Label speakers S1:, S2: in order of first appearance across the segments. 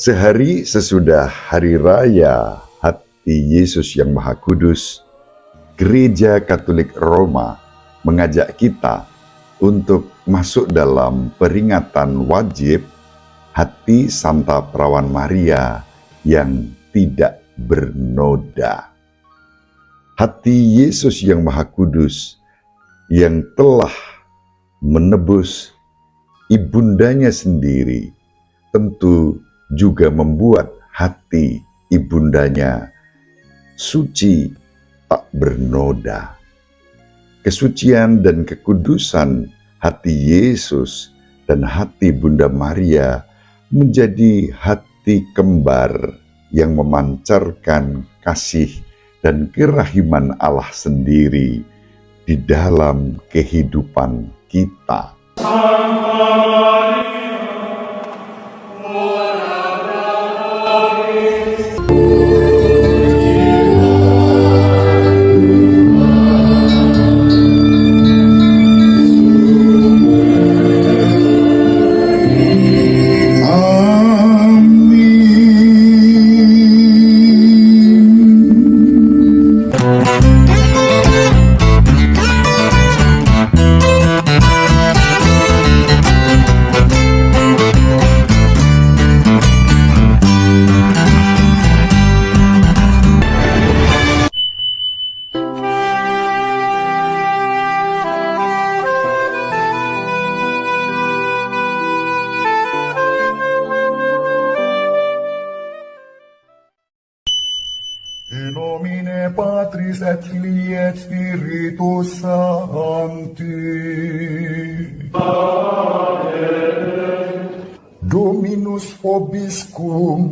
S1: Sehari sesudah Hari Raya Hati Yesus yang Maha Kudus, Gereja Katolik Roma mengajak kita untuk masuk dalam peringatan wajib Hati Santa Perawan Maria yang tidak bernoda. Hati Yesus yang Maha Kudus yang telah menebus ibundanya sendiri tentu juga membuat hati ibundanya suci tak bernoda. Kesucian dan kekudusan hati Yesus dan hati Bunda Maria menjadi hati kembar yang memancarkan kasih dan kerahiman Allah sendiri di dalam kehidupan kita.
S2: In nomine Patris et Filii et Spiritus Sancti. Dominus vobiscum.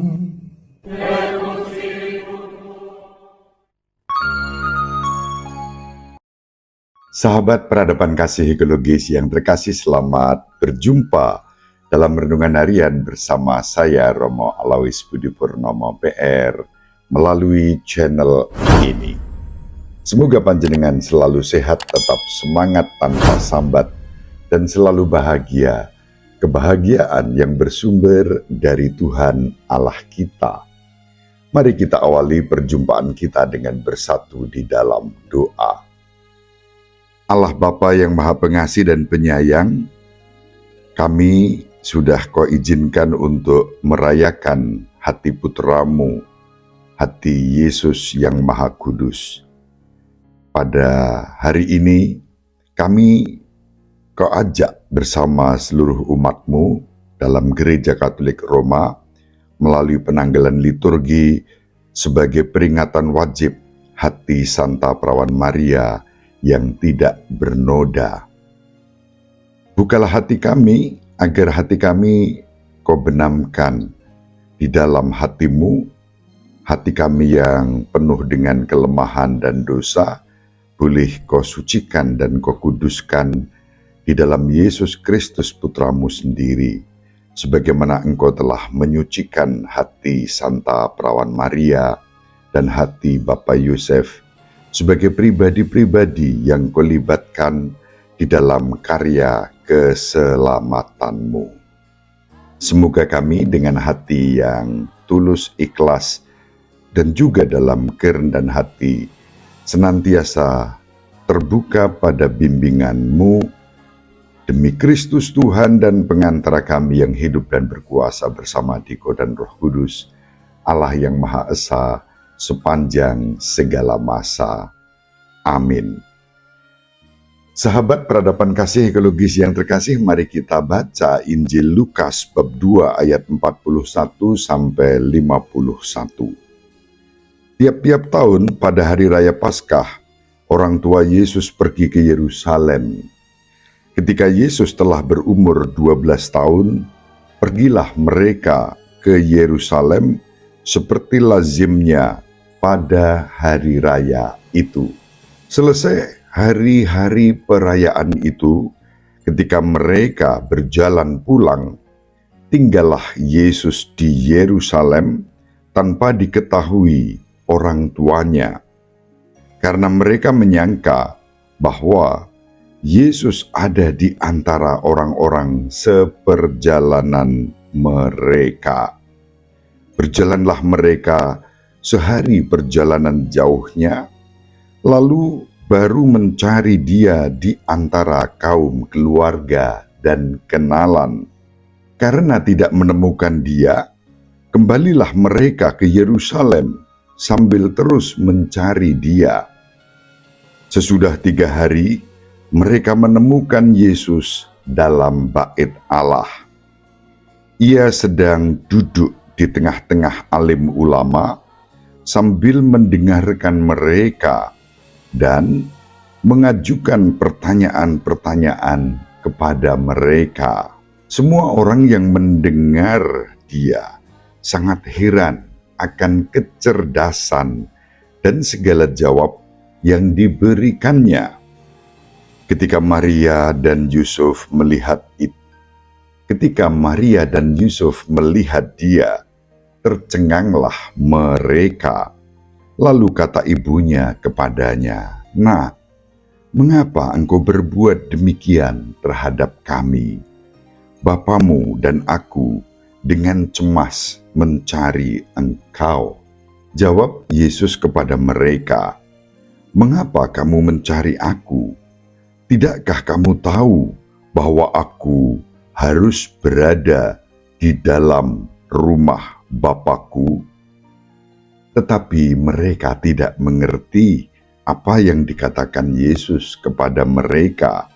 S1: Sahabat peradaban kasih ekologis yang terkasih, selamat berjumpa dalam renungan harian bersama saya Romo Alois Budi Purnomo PR melalui channel ini. Semoga panjenengan selalu sehat, tetap semangat tanpa sambat, dan selalu bahagia. Kebahagiaan yang bersumber dari Tuhan Allah kita. Mari kita awali perjumpaan kita dengan bersatu di dalam doa. Allah Bapa yang Maha Pengasih dan Penyayang, kami sudah Kau izinkan untuk merayakan hati putramu, hati Yesus yang Maha Kudus. Pada hari ini kami Kau ajak bersama seluruh umat-Mu dalam Gereja Katolik Roma melalui penanggalan liturgi sebagai peringatan wajib hati Santa Perawan Maria yang tidak bernoda. Bukalah hati kami agar hati kami Kau benamkan di dalam hati-Mu, hati kami yang penuh dengan kelemahan dan dosa, boleh Kau sucikan dan Kau kuduskan di dalam Yesus Kristus Putramu sendiri, sebagaimana Engkau telah menyucikan hati Santa Perawan Maria dan hati Bapak Yosef sebagai pribadi-pribadi yang Kau libatkan di dalam karya keselamatan-Mu. Semoga kami dengan hati yang tulus, ikhlas, dan juga dalam kerendahan hati senantiasa terbuka pada bimbingan-Mu demi Kristus Tuhan dan pengantara kami yang hidup dan berkuasa bersama Diko dan Roh Kudus, Allah yang Maha Esa sepanjang segala masa. Amin. Sahabat peradaban kasih ekologis yang terkasih, mari kita baca Injil Lukas bab 2 ayat 41 sampai 51. Tiap-tiap tahun pada hari raya Paskah, orang tua Yesus pergi ke Yerusalem. Ketika Yesus telah berumur 12 tahun, pergilah mereka ke Yerusalem seperti lazimnya pada hari raya itu. Selesai hari-hari perayaan itu, ketika mereka berjalan pulang, tinggallah Yesus di Yerusalem tanpa diketahui orang tuanya, karena mereka menyangka bahwa Yesus ada di antara orang-orang seperjalanan mereka. Berjalanlah mereka sehari perjalanan jauhnya, lalu baru mencari dia di antara kaum keluarga dan kenalan. Karena tidak menemukan dia, kembalilah mereka ke Yerusalem sambil terus mencari dia. Sesudah 3 hari, mereka menemukan Yesus dalam bait Allah. Ia sedang duduk di tengah-tengah alim ulama sambil mendengarkan mereka dan mengajukan pertanyaan-pertanyaan kepada mereka. Semua orang yang mendengar dia sangat heran akan kecerdasan dan segala jawab yang diberikannya. Ketika Maria dan Yusuf melihat dia, tercenganglah mereka. Lalu kata ibunya kepadanya, "Nak, mengapa engkau berbuat demikian terhadap kami? Bapamu dan aku dengan cemas mencari engkau." Jawab Yesus kepada mereka, "Mengapa kamu mencari aku? Tidakkah kamu tahu bahwa aku harus berada di dalam rumah Bapakku?" Tetapi mereka tidak mengerti apa yang dikatakan Yesus kepada mereka.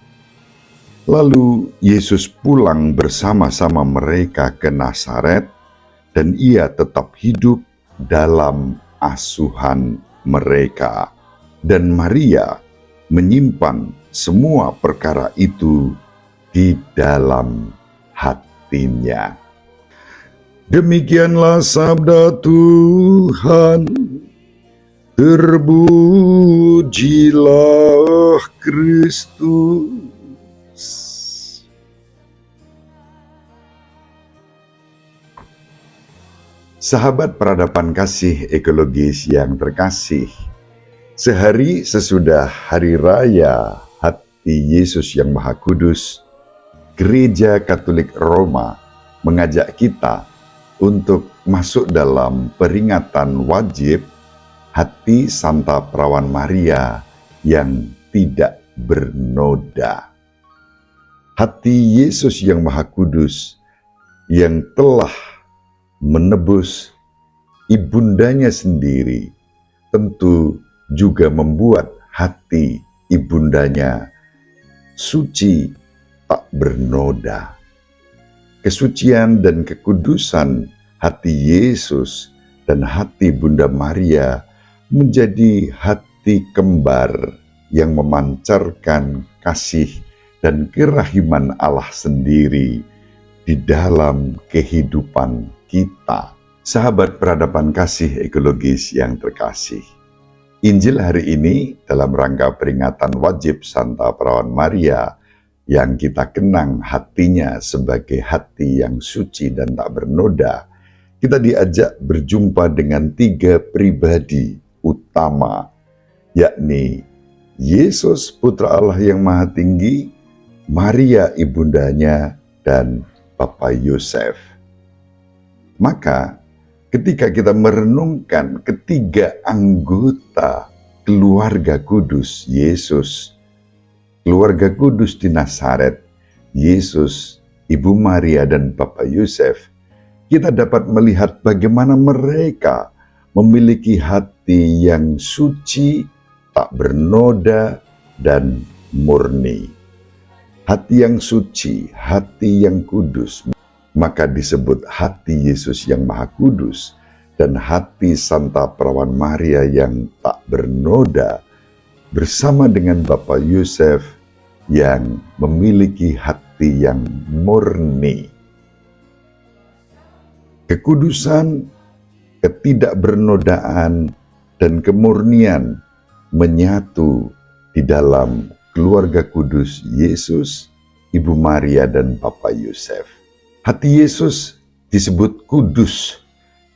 S1: Lalu Yesus pulang bersama-sama mereka ke Nazaret, dan ia tetap hidup dalam asuhan mereka. Dan Maria menyimpan semua perkara itu di dalam hatinya. Demikianlah sabda Tuhan. Terpujilah Kristus. Sahabat peradaban kasih ekologis yang terkasih, sehari sesudah Hari Raya Hati Yesus yang Maha Kudus, Gereja Katolik Roma mengajak kita untuk masuk dalam peringatan wajib Hati Santa Perawan Maria yang tidak bernoda. Hati Yesus yang Maha Kudus yang telah menebus ibundanya sendiri tentu juga membuat hati ibundanya suci tak bernoda. Kesucian dan kekudusan hati Yesus dan hati Bunda Maria menjadi hati kembar yang memancarkan kasih dan kerahiman Allah sendiri di dalam kehidupan kita. Sahabat peradaban kasih ekologis yang terkasih, Injil hari ini dalam rangka peringatan wajib Santa Perawan Maria yang kita kenang hatinya sebagai hati yang suci dan tak bernoda, kita diajak berjumpa dengan 3 pribadi utama, yakni Yesus Putra Allah yang Maha Tinggi, Maria ibundanya, dan Bapak Yosef. Maka ketika kita merenungkan ketiga anggota keluarga kudus Yesus, keluarga kudus di Nazaret, Yesus, Ibu Maria, dan Bapak Yosef, kita dapat melihat bagaimana mereka memiliki hati yang suci, tak bernoda, dan murni. Hati yang suci, hati yang kudus, maka disebut hati Yesus yang Maha Kudus, dan hati Santa Perawan Maria yang tak bernoda, bersama dengan Bapak Yosef yang memiliki hati yang murni. Kekudusan, ketidakbernodaan, dan kemurnian menyatu di dalam keluarga kudus Yesus, Ibu Maria, dan Bapak Yosef. Hati Yesus disebut kudus,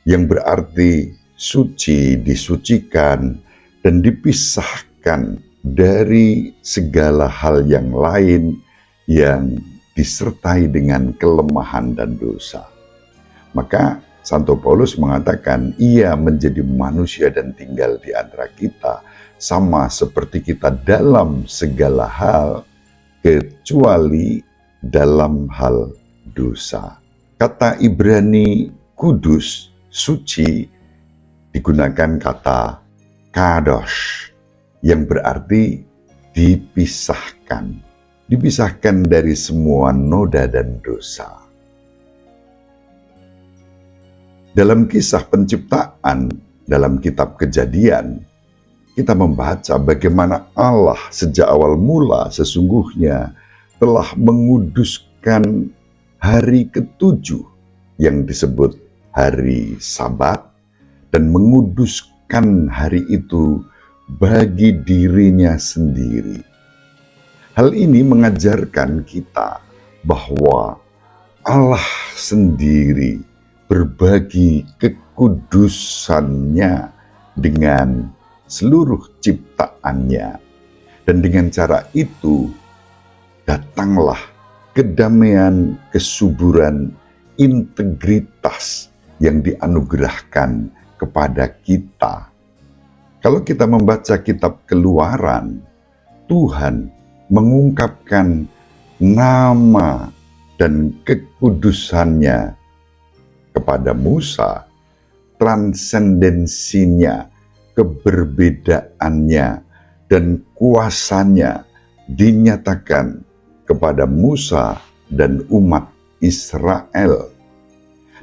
S1: yang berarti suci, disucikan, dan dipisahkan dari segala hal yang lain yang disertai dengan kelemahan dan dosa. Maka Santo Paulus mengatakan ia menjadi manusia dan tinggal di antara kita, sama seperti kita dalam segala hal, kecuali dalam hal dosa. Kata Ibrani kudus, suci, digunakan kata kadosh, yang berarti dipisahkan. Dipisahkan dari semua noda dan dosa. Dalam kisah penciptaan, dalam kitab Kejadian, kita membaca bagaimana Allah sejak awal mula sesungguhnya telah menguduskan hari ketujuh yang disebut hari Sabat dan menguduskan hari itu bagi dirinya sendiri. Hal ini mengajarkan kita bahwa Allah sendiri berbagi kekudusannya dengan seluruh ciptaannya. Dan dengan cara itu, datanglah kedamaian, kesuburan, integritas yang dianugerahkan kepada kita. Kalau kita membaca kitab Keluaran, Tuhan mengungkapkan nama dan kekudusannya kepada Musa, transendensinya, keberbedaannya, dan kuasanya dinyatakan kepada Musa dan umat Israel.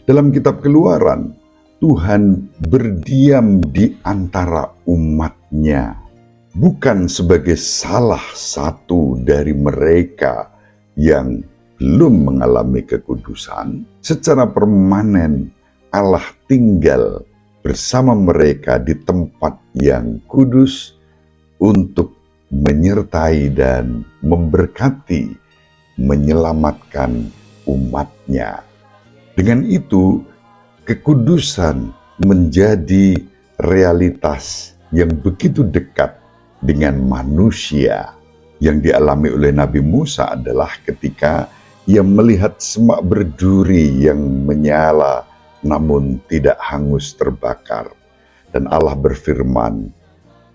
S1: Dalam kitab Keluaran, Tuhan berdiam di antara umatnya, bukan sebagai salah satu dari mereka yang belum mengalami kekudusan. Secara permanen Allah tinggal bersama mereka di tempat yang kudus untuk menyertai dan memberkati, menyelamatkan umatnya. Dengan itu, kekudusan menjadi realitas yang begitu dekat dengan manusia. Yang dialami oleh Nabi Musa adalah ketika ia melihat semak berduri yang menyala namun tidak hangus terbakar. Dan Allah berfirman,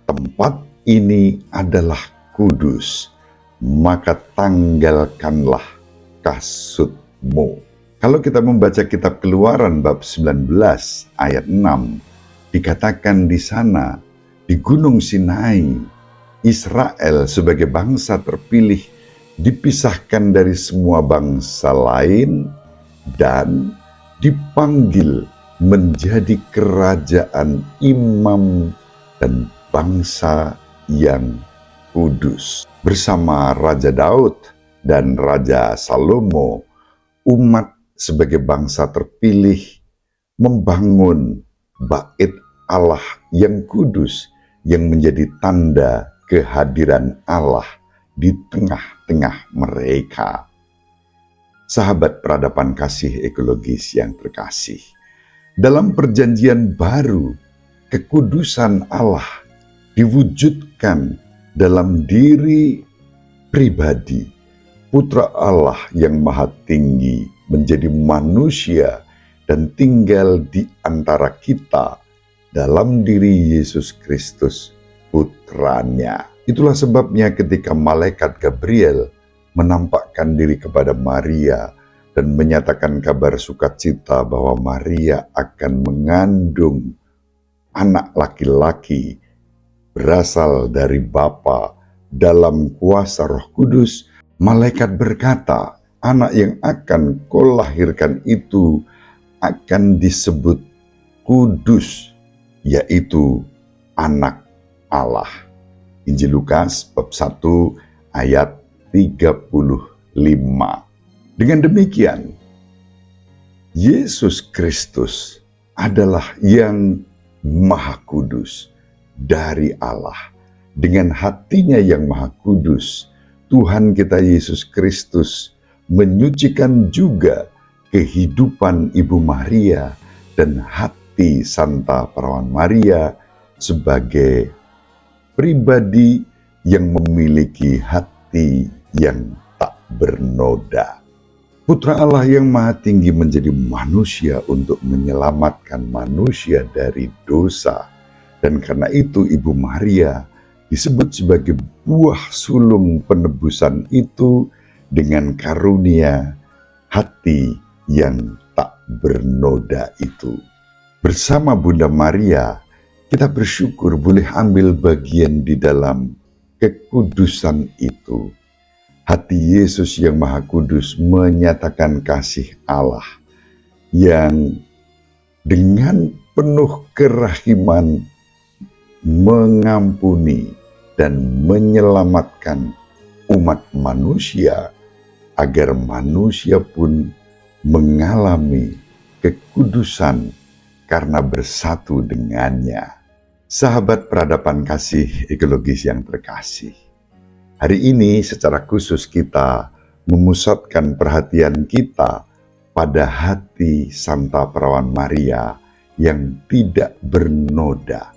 S1: tempat ini adalah kudus, maka tanggalkanlah kasutmu. Kalau kita membaca kitab Keluaran bab 19 ayat 6, dikatakan di sana, di Gunung Sinai, Israel sebagai bangsa terpilih dipisahkan dari semua bangsa lain dan dipanggil menjadi kerajaan imam dan bangsa yang kudus. Bersama Raja Daud dan Raja Salomo, umat sebagai bangsa terpilih membangun bait Allah yang kudus yang menjadi tanda kehadiran Allah di tengah-tengah mereka. Sahabat peradaban kasih ekologis yang terkasih, dalam perjanjian baru, kekudusan Allah diwujudkan dalam diri pribadi, Putra Allah yang Maha Tinggi menjadi manusia dan tinggal di antara kita dalam diri Yesus Kristus, Putranya. Itulah sebabnya ketika malaikat Gabriel menampakkan diri kepada Maria dan menyatakan kabar sukacita bahwa Maria akan mengandung anak laki-laki berasal dari Bapa dalam kuasa Roh Kudus, malaikat berkata, anak yang akan kau lahirkan itu akan disebut kudus, yaitu anak Allah. Injil Lukas bab 1 ayat 35. Dengan demikian, Yesus Kristus adalah yang Maha Kudus dari Allah. Dengan hatinya yang Maha Kudus, Tuhan kita Yesus Kristus menyucikan juga kehidupan Ibu Maria dan hati Santa Perawan Maria sebagai pribadi yang memiliki hati yang tak bernoda. Putra Allah yang Maha Tinggi menjadi manusia untuk menyelamatkan manusia dari dosa. Dan karena itu Ibu Maria disebut sebagai buah sulung penebusan itu dengan karunia hati yang tak bernoda itu. Bersama Bunda Maria, kita bersyukur boleh ambil bagian di dalam kekudusan itu. Hati Yesus yang Maha Kudus menyatakan kasih Allah yang dengan penuh kerahiman mengampuni dan menyelamatkan umat manusia agar manusia pun mengalami kekudusan karena bersatu dengannya. Sahabat peradaban kasih ekologis yang terkasih, hari ini secara khusus kita memusatkan perhatian kita pada hati Santa Perawan Maria yang tidak bernoda.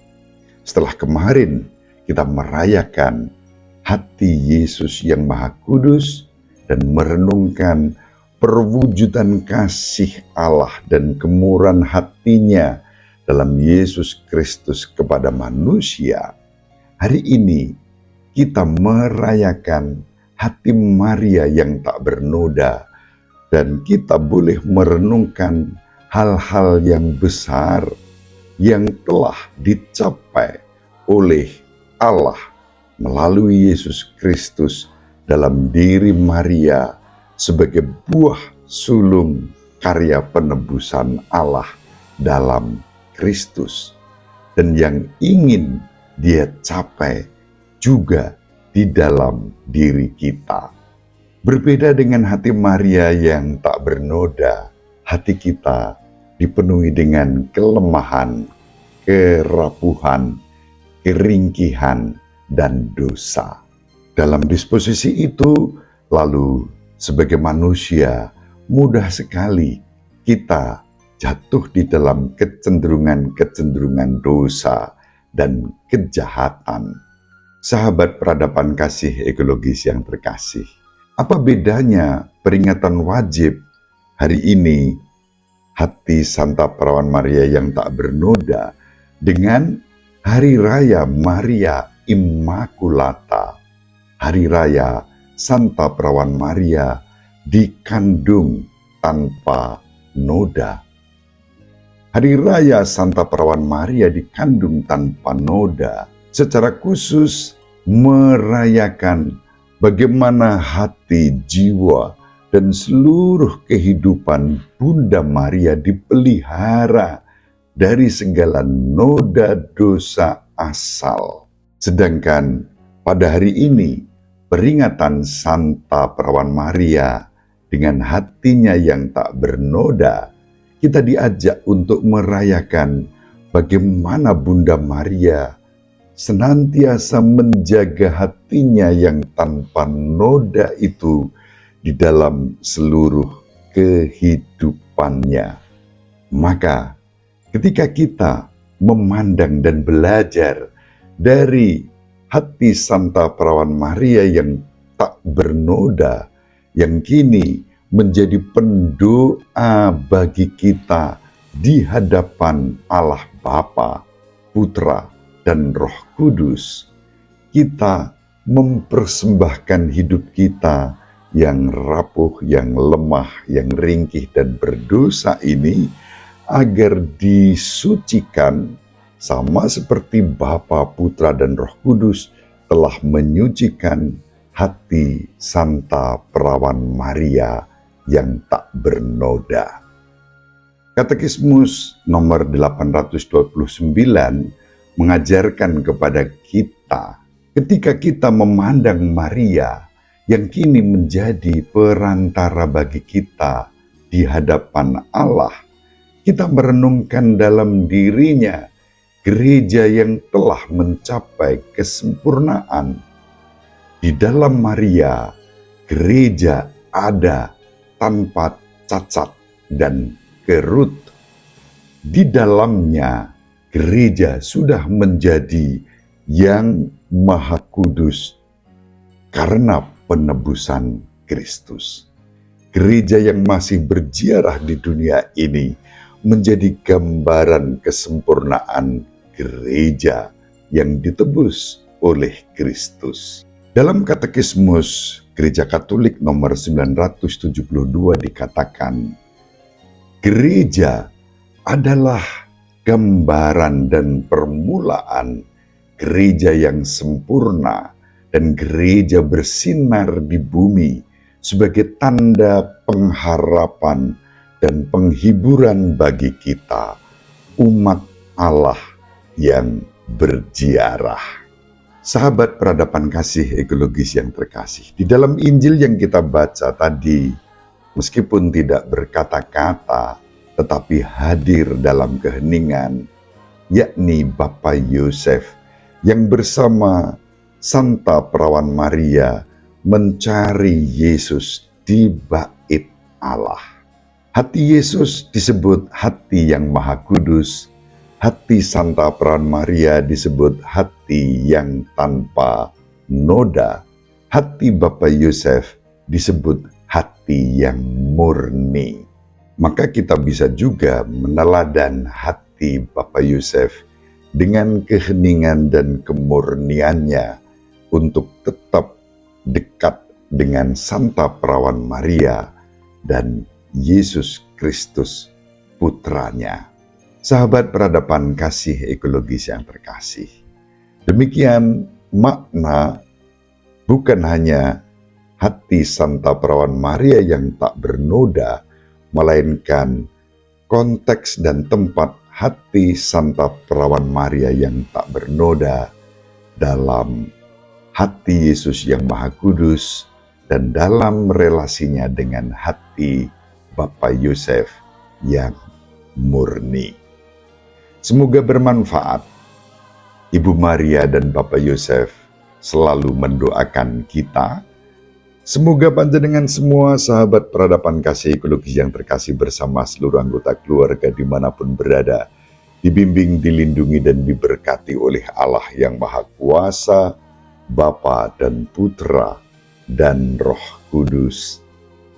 S1: Setelah kemarin kita merayakan hati Yesus yang Maha Kudus dan merenungkan perwujudan kasih Allah dan kemurahan hatinya dalam Yesus Kristus kepada manusia, hari ini kita merayakan hati Maria yang tak bernoda, dan kita boleh merenungkan hal-hal yang besar yang telah dicapai oleh Allah melalui Yesus Kristus dalam diri Maria sebagai buah sulung karya penebusan Allah dalam Kristus, dan yang ingin Dia capai juga di dalam diri kita. Berbeda dengan hati Maria yang tak bernoda, hati kita dipenuhi dengan kelemahan, kerapuhan, keringkihan, dan dosa. Dalam disposisi itu, lalu sebagai manusia, mudah sekali kita jatuh di dalam kecenderungan-kecenderungan dosa dan kejahatan. Sahabat peradaban kasih ekologis yang terkasih, apa bedanya peringatan wajib hari ini hati Santa Perawan Maria yang tak bernoda dengan Hari Raya Maria Immaculata, Hari Raya Santa Perawan Maria dikandung tanpa noda? Hari Raya Santa Perawan Maria dikandung tanpa noda secara khusus merayakan bagaimana hati, jiwa, dan seluruh kehidupan Bunda Maria dipelihara dari segala noda dosa asal. Sedangkan pada hari ini, peringatan Santa Perawan Maria dengan hatinya yang tak bernoda, kita diajak untuk merayakan bagaimana Bunda Maria senantiasa menjaga hatinya yang tanpa noda itu di dalam seluruh kehidupannya. Maka ketika kita memandang dan belajar dari hati Santa Perawan Maria yang tak bernoda, yang kini menjadi pendoa bagi kita di hadapan Allah Bapa, Putra, dan Roh Kudus, kita mempersembahkan hidup kita yang rapuh, yang lemah, yang ringkih dan berdosa ini agar disucikan sama seperti Bapa, Putra, dan Roh Kudus telah menyucikan hati Santa Perawan Maria yang tak bernoda. Katekismus nomor 829 mengajarkan kepada kita, ketika kita memandang Maria yang kini menjadi perantara bagi kita di hadapan Allah, kita merenungkan dalam dirinya gereja yang telah mencapai kesempurnaan. Di dalam Maria, gereja ada tanpa cacat dan kerut. Di dalamnya, gereja sudah menjadi yang Maha Kudus karena penebusan Kristus. gereja yang masih berziarah di dunia ini menjadi gambaran kesempurnaan gereja yang ditebus oleh Kristus. Dalam Katekismus Gereja Katolik nomor 972 dikatakan, gereja adalah gambaran dan permulaan gereja yang sempurna dan gereja bersinar di bumi sebagai tanda pengharapan dan penghiburan bagi kita, umat Allah yang berziarah. Sahabat peradaban kasih ekologis yang terkasih, di dalam Injil yang kita baca tadi, meskipun tidak berkata-kata, tetapi hadir dalam keheningan, yakni Bapa Yosef yang bersama Santa Perawan Maria mencari Yesus di bait Allah. Hati Yesus disebut hati yang maha kudus, hati Santa Perawan Maria disebut hati yang tanpa noda, hati Bapa Yosef disebut hati yang murni. Maka kita bisa juga meneladan hati Bapa Yosef dengan keheningan dan kemurniannya untuk tetap dekat dengan Santa Perawan Maria dan Yesus Kristus putranya. Sahabat peradaban kasih ekologis yang terkasih, demikian makna bukan hanya hati Santa Perawan Maria yang tak bernoda, melainkan konteks dan tempat hati Santa Perawan Maria yang tak bernoda dalam hati Yesus yang Maha Kudus dan dalam relasinya dengan hati Bapa Yosef yang murni. Semoga bermanfaat. Ibu Maria dan Bapa Yosef selalu mendoakan kita. Semoga panjenengan semua sahabat peradaban kasih ekologis yang terkasih bersama seluruh anggota keluarga dimanapun berada, dibimbing, dilindungi, dan diberkati oleh Allah yang Maha Kuasa, Bapa dan Putra dan Roh Kudus.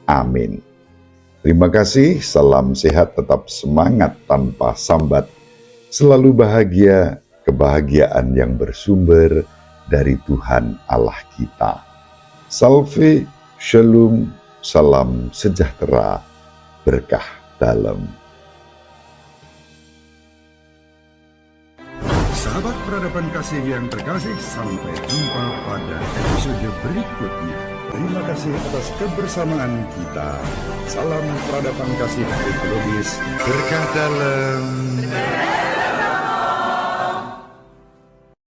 S1: Amin. Terima kasih, salam sehat, tetap semangat tanpa sambat, selalu bahagia, kebahagiaan yang bersumber dari Tuhan Allah kita. Salve, shalom, salam sejahtera, berkah dalam.
S2: Sahabat peradaban kasih yang terkasih, sampai jumpa pada episode berikutnya. Terima kasih atas kebersamaan kita. Salam peradaban kasih ekologis, berkah dalam.